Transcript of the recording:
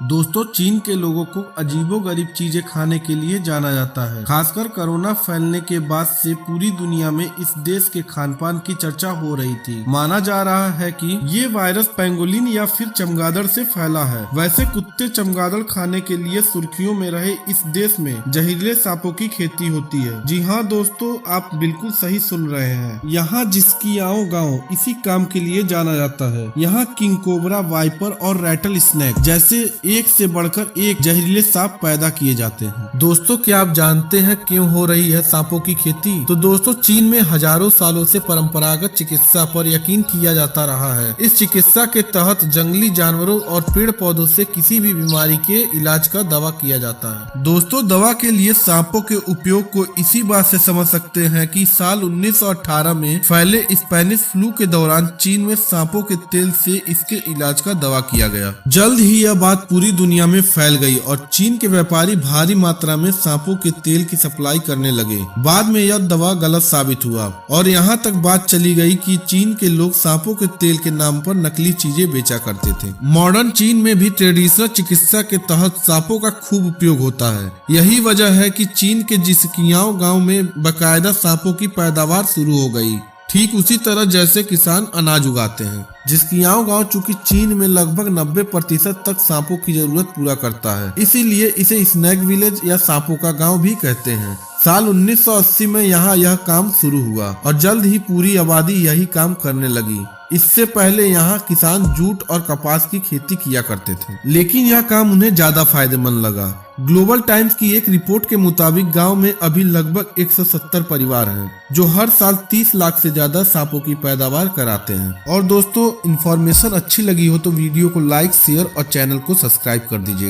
दोस्तों, चीन के लोगों को अजीबोगरीब चीजें खाने के लिए जाना जाता है। खासकर कोरोना फैलने के बाद से पूरी दुनिया में इस देश के खान पान की चर्चा हो रही थी। माना जा रहा है कि ये वायरस पेंगोलिन या फिर चमगादड़ से फैला है। वैसे कुत्ते चमगादड़ खाने के लिए सुर्खियों में रहे इस देश में जहरीले सांपों की खेती होती है। जी हाँ दोस्तों, आप बिल्कुल सही सुन रहे हैं। यहाँ जिस्कियाओ गाँव इसी काम के लिए जाना जाता है। यहाँ किंग कोबरा, वाइपर और रैटल स्नेक जैसे एक से बढ़कर एक जहरीले सांप पैदा किए जाते हैं। दोस्तों, क्या आप जानते हैं क्यों हो रही है सांपों की खेती? तो दोस्तों, चीन में हजारों सालों से परंपरागत चिकित्सा पर यकीन किया जाता रहा है। इस चिकित्सा के तहत जंगली जानवरों और पेड़ पौधों से किसी भी बीमारी के इलाज का दावा किया जाता है। दोस्तों, दवा के लिए सांपों के उपयोग को इसी बात से समझ सकते हैं कि साल 1918 में फैले स्पेनिश फ्लू के दौरान चीन में सांपों के तेल से इसके इलाज का दावा किया गया। जल्द ही यह बात पूरी दुनिया में फैल गई और चीन के व्यापारी भारी मात्रा में सांपों के तेल की सप्लाई करने लगे। बाद में यह दवा गलत साबित हुआ और यहाँ तक बात चली गई कि चीन के लोग सांपों के तेल के नाम पर नकली चीजें बेचा करते थे। मॉडर्न चीन में भी ट्रेडिशनल चिकित्सा के तहत सांपों का खूब उपयोग होता है। यही वजह है कि चीन के जिस्कियाओ गाँव में बाकायदा सांपों की पैदावार शुरू हो गई, ठीक उसी तरह जैसे किसान अनाज उगाते हैं। जिस्कियाओ गांव चूंकि चीन में लगभग 90% तक सांपों की जरूरत पूरा करता है, इसीलिए इसे स्नैक विलेज या सांपों का गांव भी कहते हैं। साल 1980 में यहाँ यह काम शुरू हुआ और जल्द ही पूरी आबादी यही काम करने लगी। इससे पहले यहाँ किसान जूट और कपास की खेती किया करते थे, लेकिन यह काम उन्हें ज्यादा फायदेमंद लगा। ग्लोबल टाइम्स की एक रिपोर्ट के मुताबिक गांव में अभी लगभग 170 परिवार हैं, जो हर साल 30 लाख से ज्यादा सांपों की पैदावार कराते हैं। और दोस्तों, इन्फॉर्मेशन अच्छी लगी हो तो वीडियो को लाइक, शेयर और चैनल को सब्सक्राइब कर दीजिएगा।